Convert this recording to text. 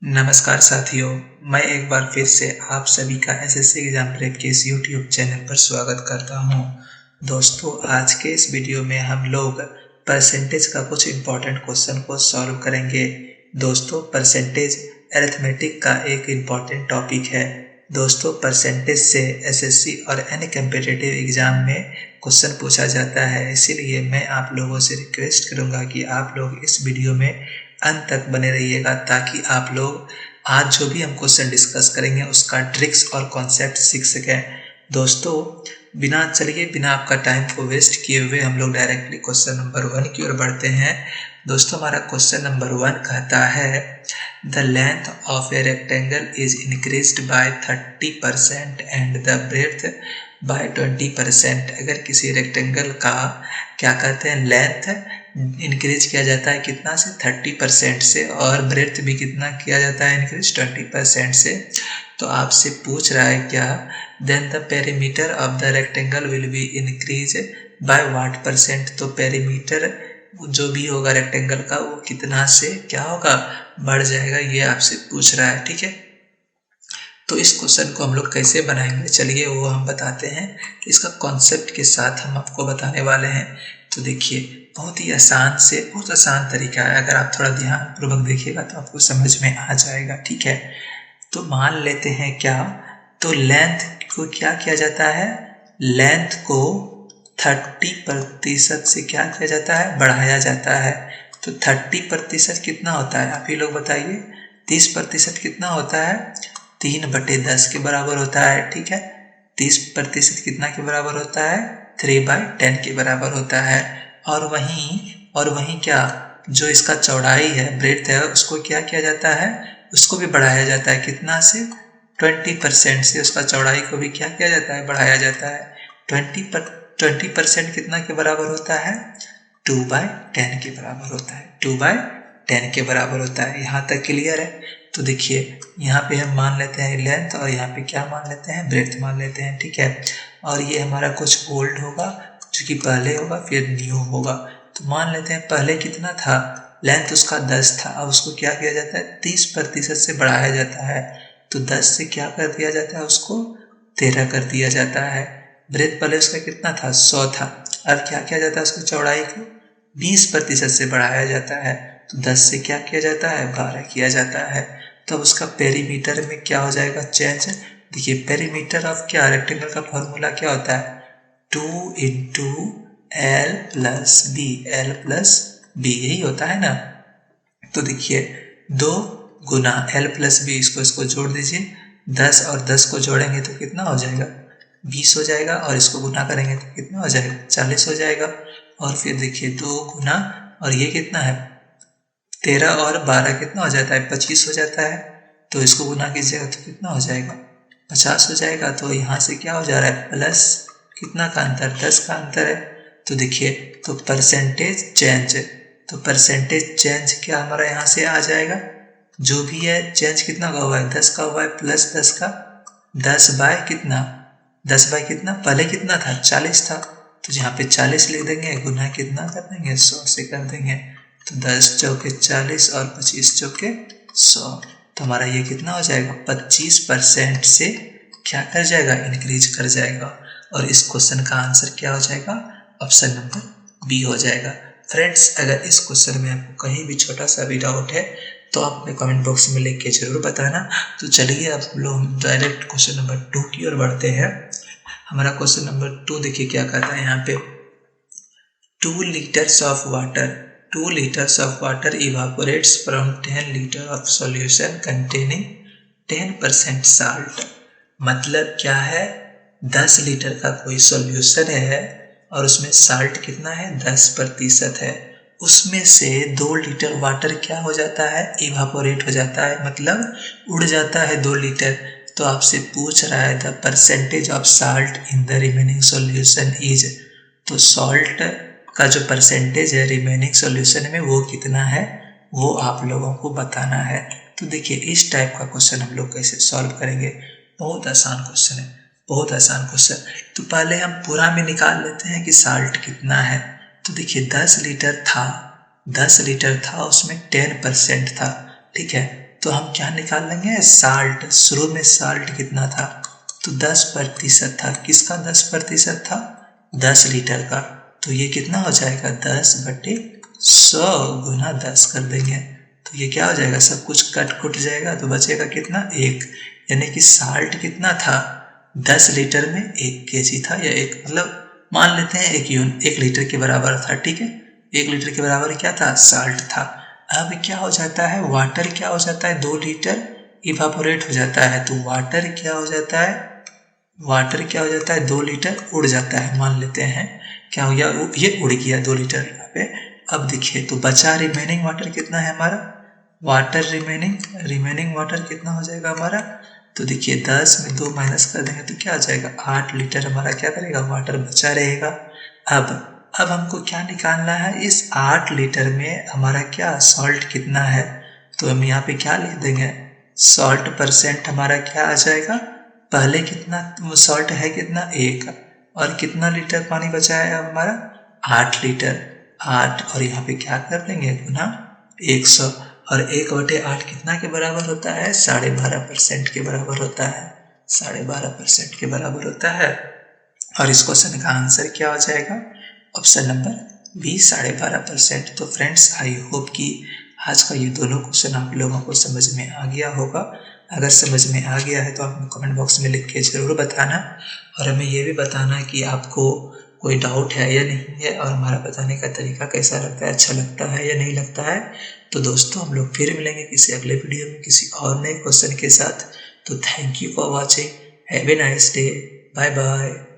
नमस्कार साथियों, मैं एक बार फिर से आप सभी का एसएससी एग्जाम प्रेप के इस यूट्यूब चैनल पर स्वागत करता हूं। दोस्तों, आज के इस वीडियो में हम लोग परसेंटेज का कुछ इम्पोर्टेंट क्वेश्चन को सॉल्व करेंगे। दोस्तों, परसेंटेज अरिथमेटिक का एक इम्पोर्टेंट टॉपिक है। दोस्तों, परसेंटेज से एसएससी और अन्य कॉम्पिटिटिव एग्जाम में क्वेश्चन पूछा जाता है, इसीलिए मैं आप लोगों से रिक्वेस्ट करूंगा कि आप लोग इस वीडियो में अंत तक बने रहिएगा ताकि आप लोग आज जो भी हम क्वेश्चन डिस्कस करेंगे उसका ट्रिक्स और कॉन्सेप्ट सीख सकें। दोस्तों, बिना आपका टाइम को वेस्ट किए हुए हम लोग डायरेक्टली क्वेश्चन नंबर 1 की ओर बढ़ते हैं। दोस्तों, हमारा क्वेश्चन नंबर 1 कहता है the length of a rectangle is increased by 30% and the breadth by 20%। अगर किसी रेक्टेंगल का क्या कहते हैं लेंथ इंक्रीज किया जाता है कितना से 30% से और ब्रेड्थ भी कितना किया जाता है इंक्रीज 20% से, तो आपसे पूछ रहा है क्या then the perimeter of the rectangle will be increase by what percent. तो पेरीमीटर जो भी होगा रेक्टेंगल का वो कितना से क्या होगा बढ़ जाएगा, ये आपसे पूछ रहा है। ठीक है, तो इस क्वेश्चन को हम लोग कैसे बनाएंगे चलिए वो हम बताते हैं। तो इसका कॉन्सेप्ट के साथ हम आपको बताने वाले हैं। तो देखिए, बहुत ही बहुत आसान तरीका है। अगर आप थोड़ा ध्यानपूर्वक देखिएगा तो आपको समझ में आ जाएगा। ठीक है, तो मान लेते हैं क्या, तो लेंथ को क्या किया जाता है, लेंथ को 30% से क्या किया जाता है बढ़ाया जाता है। तो 30% कितना होता है आप ही लोग बताइए। 30% कितना होता है 3/10 के बराबर होता है। ठीक है, 30% कितना के बराबर होता है 3/10 के बराबर होता है। और वहीं क्या जो इसका चौड़ाई है ब्रेड्थ है उसको क्या किया जाता है, उसको भी बढ़ाया जाता है कितना से 20% से। उसका चौड़ाई को भी क्या किया जाता है बढ़ाया जाता है 20% कितना के बराबर होता है 2/10 के बराबर होता है 2/10 के बराबर होता है। यहाँ तक क्लियर है। तो देखिए, यहाँ पे हम मान लेते हैं लेंथ और यहाँ पे क्या मान लेते हैं ब्रेड्थ मान लेते हैं। ठीक है, और ये हमारा कुछ ओल्ड होगा जो कि पहले होगा फिर न्यू होगा। तो मान लेते हैं पहले कितना था लेंथ उसका 10 था, अब उसको क्या किया जाता है 30% से बढ़ाया जाता है। तो 10 से क्या कर दिया जाता है उसको 13 कर दिया जाता है। ब्रेड्थ पहले उसका कितना था 100 था, अब क्या किया जाता है उसकी चौड़ाई को 20% से बढ़ाया जाता है। तो 10 से क्या किया जाता है 12 किया जाता है। तो अब उसका पेरीमीटर में क्या हो जाएगा चेंज। देखिए, पेरीमीटर ऑफ क्या रेक्टेंगल का फॉर्मूला क्या होता है 2 इंटू एल प्लस बी, यही होता है ना। तो देखिए 2 गुना एल प्लस बी, इसको जोड़ दीजिए, 10 और 10 को जोड़ेंगे तो कितना हो जाएगा 20 हो जाएगा, और इसको गुना करेंगे तो कितना हो जाएगा 40 हो जाएगा। और फिर देखिए 2 गुना और ये कितना है 13 और 12 कितना हो जाता है 25 हो जाता है। तो इसको गुना कीजिएगा तो कितना हो जाएगा 50 हो जाएगा। तो यहाँ से क्या हो जा रहा है प्लस कितना का अंतर 10 का अंतर है। तो देखिए, तो परसेंटेज चेंज क्या हमारा यहाँ से आ जाएगा, जो भी है चेंज कितना का हुआ है 10 का हुआ है प्लस 10 का 10 बाय कितना पहले कितना था 40 था, तो यहाँ पे 40 लिख देंगे, गुना कितना कर देंगे 100 से कर देंगे। तो 10 चौके 40 और 25 चौके 100, तो हमारा ये कितना हो जाएगा 25% से क्या कर जाएगा इंक्रीज कर जाएगा। और इस क्वेश्चन का आंसर क्या हो जाएगा ऑप्शन नंबर बी हो जाएगा। फ्रेंड्स, अगर इस क्वेश्चन में आपको कहीं भी छोटा सा भी डाउट है तो आप अपने कमेंट बॉक्स में लिख के जरूर बताना। तो चलिए अब लोग डायरेक्ट क्वेश्चन नंबर 2 की ओर बढ़ते हैं। हमारा क्वेश्चन नंबर 2 देखिए क्या कहता है यहाँ पे 2 liters of water evaporates from 10 liters of solution containing 10% salt। मतलब क्या है 10 लीटर का कोई सॉल्यूशन है और उसमें साल्ट कितना है 10% है, उसमें से 2 लीटर वाटर क्या हो जाता है इवापोरेट हो जाता है, मतलब उड़ जाता है 2 लीटर। तो आपसे पूछ रहा है the percentage of salt in the remaining solution is. तो सॉल्ट का जो परसेंटेज है रिमेनिंग सॉल्यूशन में वो कितना है वो आप लोगों को बताना है। तो देखिए, इस टाइप का क्वेश्चन हम लोग कैसे सॉल्व करेंगे, बहुत आसान क्वेश्चन है, बहुत आसान क्वेश्चन। तो पहले हम पूरा में निकाल लेते हैं कि साल्ट कितना है। तो देखिए 10 लीटर था उसमें 10% था। ठीक है, तो हम क्या निकाल लेंगे, साल्ट। शुरू में साल्ट कितना था, तो 10% था। किसका 10% था, 10 लीटर का। तो ये कितना हो जाएगा, 10/100 गुना 10 कर देंगे, तो ये क्या हो जाएगा, सब कुछ कट कुट जाएगा, तो बचेगा कितना, 1। यानी कि साल्ट कितना था, 10 लीटर में 1 kg था, या एक मतलब मान लेते हैं 1 लीटर के बराबर था। ठीक है, 1 लीटर के बराबर क्या था, साल्ट था। अब क्या हो जाता है, वाटर क्या हो जाता है, 2 लीटर इवापोरेट हो जाता है। तो वाटर क्या हो जाता है, वाटर क्या हो जाता है, 2 लीटर उड़ जाता है। मान लेते हैं क्या हो गया, ये उड़ गया 2 लीटर यहाँ पे। अब देखिए तो बचा रिमेनिंग वाटर कितना है हमारा, वाटर रिमेनिंग वाटर कितना हो जाएगा हमारा, तो देखिए 10 में 2 माइनस कर देंगे तो क्या आ जाएगा, 8 लीटर हमारा क्या करेगा, वाटर बचा रहेगा। अब हमको क्या निकालना है, इस 8 लीटर में हमारा क्या सॉल्ट कितना है, तो हम यहाँ पे क्या लिख देंगे, सॉल्ट परसेंट हमारा क्या आ जाएगा, पहले कितना सॉल्ट है, कितना 1, और कितना लीटर पानी बचा है हमारा, 8 लीटर। 8 और यहाँ पे क्या कर लेंगे, गुना 100, और 1/8 कितना के बराबर होता है, 12.5% के बराबर होता है, 12.5% के बराबर होता है। और इस क्वेश्चन का आंसर क्या हो जाएगा, ऑप्शन नंबर बी, 12.5%। तो फ्रेंड्स आई होप कि आज का ये दोनों क्वेश्चन आप लोगों को समझ में आ गया होगा। अगर समझ में आ गया है तो आप कमेंट बॉक्स में लिख के ज़रूर बताना, और हमें ये भी बताना कि आपको कोई डाउट है या नहीं है, और हमारा बताने का तरीका कैसा लगता है, अच्छा लगता है या नहीं लगता है। तो दोस्तों हम लोग फिर मिलेंगे किसी अगले वीडियो में किसी और नए क्वेश्चन के साथ। तो thank you for watching, have a nice day, bye bye.